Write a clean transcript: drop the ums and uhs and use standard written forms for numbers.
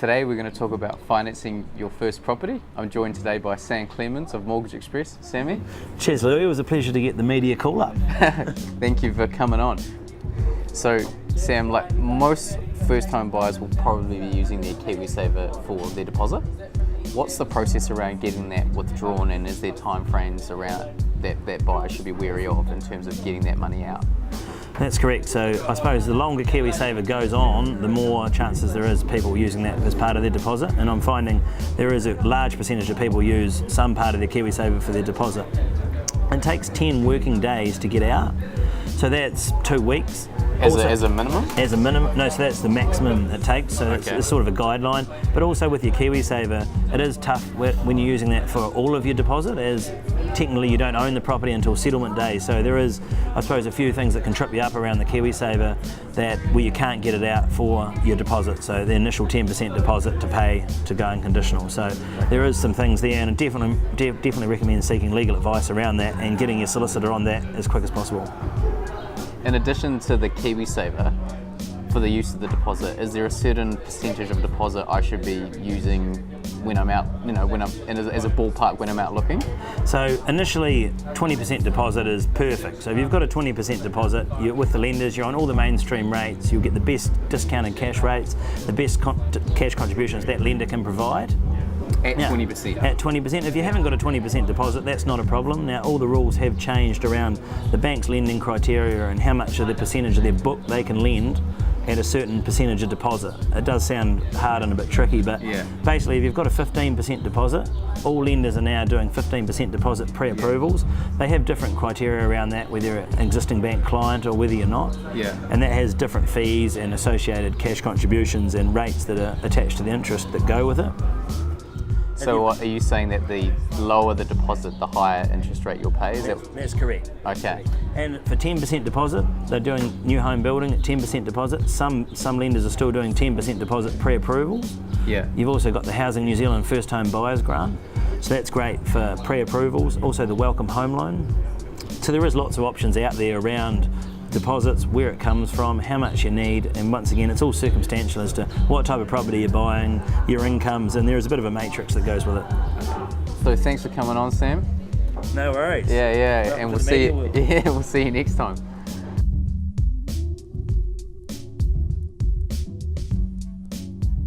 Today we're going to talk about financing your first property. I'm joined today by Sam Clemens of Mortgage Express. Sammy? Cheers, Louis. It was a pleasure to get the media call up. Thank you for coming on. So, Sam, like most first-time buyers will probably be using their Kiwisaver for their deposit. What's the process around getting that withdrawn, and is there timeframes around that buyer should be wary of in terms of getting that money out? That's correct. So I suppose the longer Kiwisaver goes on, the more chances there is people using that as part of their deposit. And I'm finding there is a large percentage of people use some part of their Kiwisaver for their deposit. It takes 10 working days to get out. So that's 2 weeks. As a minimum? As a minimum, no, so that's the maximum it takes, so it's sort of a guideline. But also with your Kiwisaver, it is tough when you're using that for all of your deposit, as technically you don't own the property until settlement day. So there is, I suppose, a few things that can trip you up around the Kiwisaver where you can't get it out for your deposit. So the initial 10% deposit to pay to go unconditional. So there is some things there, and definitely recommend seeking legal advice around that and getting your solicitor on that as quick as possible. In addition to the Kiwisaver, for the use of the deposit, is there a certain percentage of deposit I should be using when I'm out, as a ballpark when I'm out looking? So initially, 20% deposit is perfect. So if you've got a 20% deposit, you're with the lenders, you're on all the mainstream rates, you'll get the best discounted cash rates, the best cash contributions that lender can provide. At 20%? At 20%. If you haven't got a 20% deposit, that's not a problem. Now, all the rules have changed around the bank's lending criteria and how much of the percentage of their book they can lend at a certain percentage of deposit. It does sound hard and a bit tricky, but basically if you've got a 15% deposit, all lenders are now doing 15% deposit pre-approvals. They have different criteria around that, whether you're an existing bank client or whether you're not. And that has different fees and associated cash contributions and rates that are attached to the interest that go with it. So are you saying that the lower the deposit, the higher interest rate you'll pay? That's correct. Okay. And for 10% deposit, they're doing new home building at 10% deposit. Some lenders are still doing 10% deposit pre-approvals. You've also got the Housing New Zealand First Home Buyers Grant. So that's great for pre-approvals. Also the Welcome Home Loan. So there is lots of options out there around deposits, where it comes from, how much you need, and once again it's all circumstantial as to what type of property you're buying, your incomes, and there is a bit of a matrix that goes with it. So thanks for coming on, Sam. No worries. Yeah, and we'll see you next time.